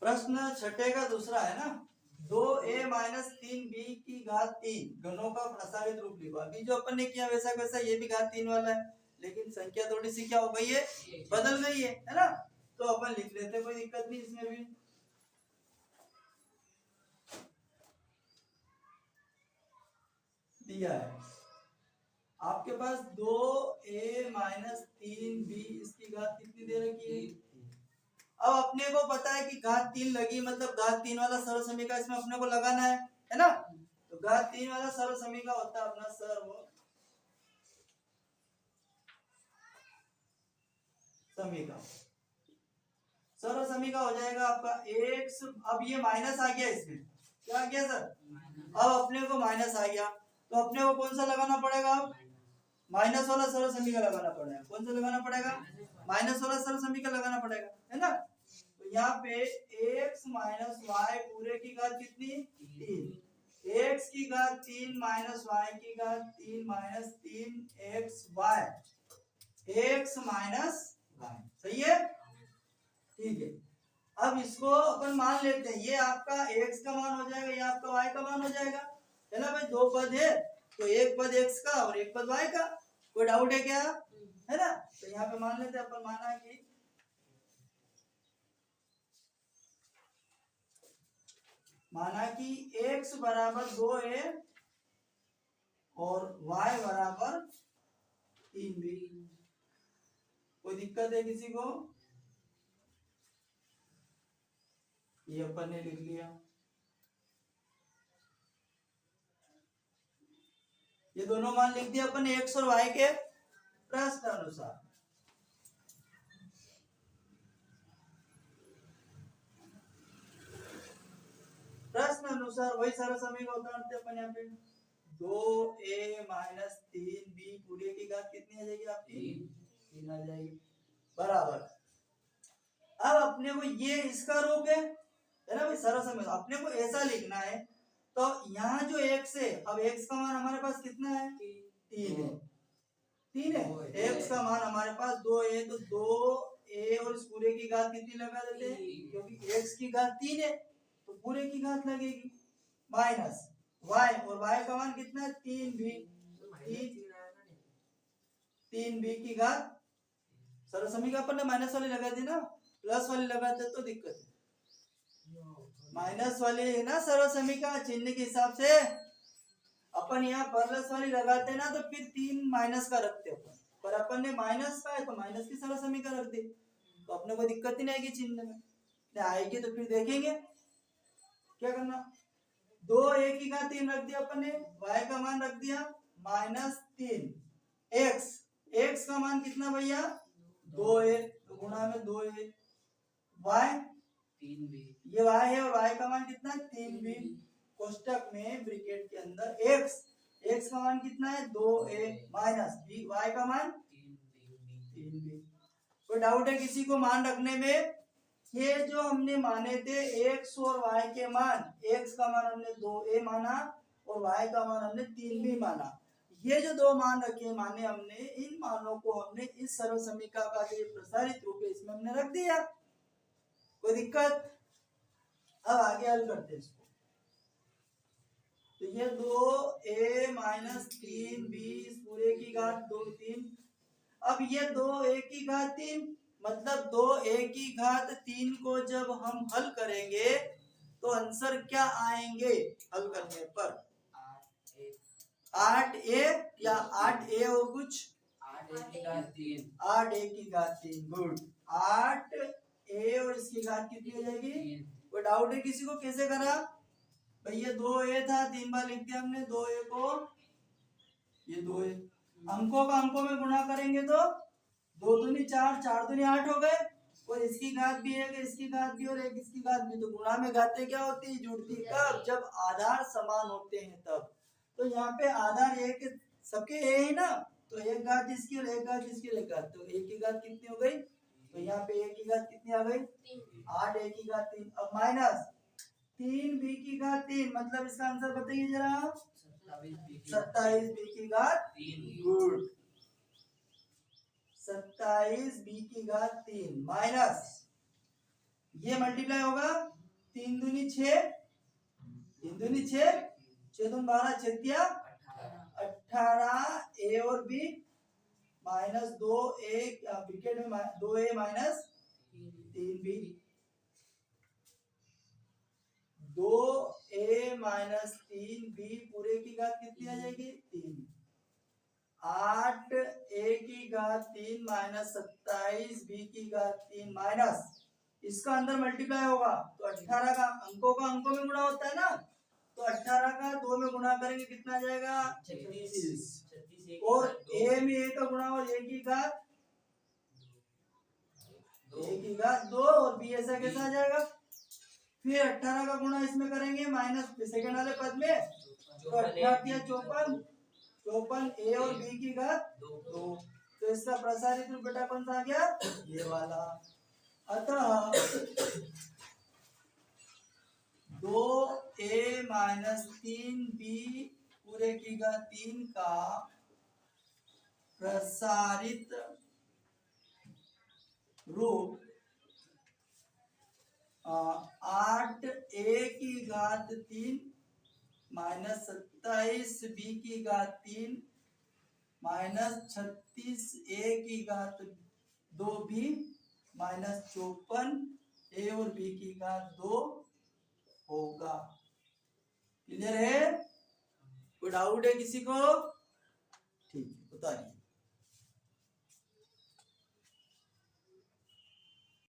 प्रश्न छठे का दूसरा है ना, 2a माइनस 3b की घात 3 घनों का प्रसारित रूप लिखो। अभी जो अपन ने किया वैसा वैसा ये भी घात 3 वाला है, लेकिन संख्या थोड़ी सी क्या हो गई है, बदल गई है ना। तो अपन लिख लेते, कोई दिक्कत नहीं इसमें भी। दिया है आपके पास 2a माइनस 3b इसकी घात कितनी दे रखी है। अब अपने को पता है कि घात 3 लगी, मतलब घात 3 वाला सर्व समीकरण इसमें अपने को लगाना है ना। तो घात 3 वाला सर्व समीकरण होता है अपना सर्व समीकरण। सर्व समीकरण हो जाएगा आपका x। अब ये माइनस आ गया, इसमें क्या आ गया सर, अब अपने को माइनस आ गया, तो अपने को कौन सा लगाना पड़ेगा, अब माइनस वाला सर्व समीकरण लगाना पड़ेगा। कौन सा लगाना पड़ेगा, माइनस वाला सर्व समीकरण लगाना पड़ेगा, है ना। तो यहाँ पे x माइनस वाई पूरे की घात कितनी, 3, x की घात 3 माइनस y की घात 3 minus 3xy, x minus y, सही है, ठीक है। अब इसको अपन मान लेते हैं, ये आपका x का मान हो जाएगा, ये आपका y का मान हो जाएगा, है ना भाई। दो पद है तो एक पद x का और एक पद y का। कोई डाउट है क्या, है ना। तो यहाँ पे मान लेते हैं अपन, माना कि x बराबर 2a और y बराबर 3b। कोई दिक्कत है किसी को, ये अपन ने लिख लिया। ये दोनों मान लिख दिया अपन ने x और y के प्रश्न अनुसार। प्रश्न अनुसार वही सारा समीकरण उतारते अपन यहाँ पे। 2a माइनस 3b पूरे की घात कितनी आ जाएगी आपकी, 3 आ जाएगी, बराबर। अब अपने को ये इसका रूप है ना भाई, सारा समीकरण अपने को ऐसा लिखना है। तो यहाँ जो x है, अब x का मान हमारे पास कितना है, 3 है, 3 है। x का मान हमारे पास 2 है, तो 2a और इस पूरे की घात कितनी लगा देते हैं, क्योंकि x की घात 3 है तो पूरे की घात लगेगी, माइनस y, और y का मान कितना है, 3b की घात। सर्व समीकरण अपन ने माइनस वाली लगा दी ना, प्लस वाली लगाते तो दिक्कत है। माइनस वाली है ना सर्व समीकरण, चिन्ह के हिसाब से अपन यहाँ प्लस वाली लगाते ना तो फिर 3 माइनस का रखते अपन, पर अपन ने माइनस का है तो माइनस की सर्व समीकरण रख दी, तो अपने को दिक्कत ही नहीं आएगी चिन्ह में। आएगी तो फिर देखेंगे क्या करना। 2a की घात 3 रख दिया अपन ने, y का मान रख दिया माइनस 3, x का मान कितना भैया, 2a, तो गुणा में 2a, y 3b, ये y है और y का मान कितना है, 3b, कोष्टक में ब्रैकेट के अंदर x का मान कितना है, 2a माइनस y का मान 3b। कोई डाउट है किसी को मान रखने में। ये जो हमने माने थे x और y के मान, x का मान हमने 2a माना और y का मान हमने 3b माना। ये जो दो मान रखे माने हमने, इन मानों को हमने इस सर्व समीकरण का जो प्रसारित रूप है इसमें हमने रख दिया। कोई दिक्कत, अब आगे हल करते हैं इसको। तो ये 2a माइनस 3b पूरे की घात 2 3। अब ये 2a की घात 3 मतलब 2a की घात 3 को जब हम हल करेंगे तो आंसर क्या आएंगे, हल करने पर 8a या 8a और कुछ 8a की घात 3, 8a की घात 3, गुड। 8a और इसकी घात कितनी हो जाएगी, कोई डाउट है किसी को, कैसे करा भाई। ये 2a था, 3 बार लिख दिया हमने 2a को, ये 2a अंकों का अंकों में गुणा करेंगे तो 2 दूनी 4, 4 दूनी 8 हो गए, और इसकी घात भी है, इसकी घात भी और एक इसकी घात भी। तो गुणा में घातें क्या होती है, जुड़ती कब, जब आधार समान होते हैं तब। तो यहाँ पे आधार एक सबके ए है ना, तो एक घात इसकी और एक घात इसकी, एक घात, तो एक की घात कितनी हो गई, तो यहाँ पे एक की घात कितनी आ गई, 8 एक की घात 3। अब माइनस 3b की घात 3, मतलब इसका आंसर बताइए जरा, 27b की घात 3, गुड। 27b की घात 3 माइनस ये मल्टीप्लाई होगा तीन दूनी 6, 6 दूनी 12, 6 18, ए और बी माइनस 2a, ब्रैकेट में 2a minus 3b, 2a minus 3b पूरे की घात कितनी आ जाएगी 3, 8a की घात 3 माइनस 27b की घात 3 माइनस इसका अंदर मल्टीप्लाई होगा तो 18 का अंकों में गुणा होता है ना, तो 18 का 2 में गुणा करेंगे कितना जाएगा 36, और a में a का गुणा और a की घात 2 और b ऐसा कैसा आ जाएगा, फिर 18 का गुणा इसमें करेंगे माइनस सेकंड वाले पद में, तो 18 या 54 a और b की घात 2, तो इसका प्रसारित रूप बेटा कौन सा आ गया ये वाला। अतः 2a माइनस 3b पूरे की घात 3 का प्रसारित रूप 8a की घात 3 माइनस 27b की घात 3 माइनस 36a की घात 2b माइनस 54 a और b की घात 2 होगा। क्लियर है? कोई डाउट है किसी को? ठीक है, बताइए।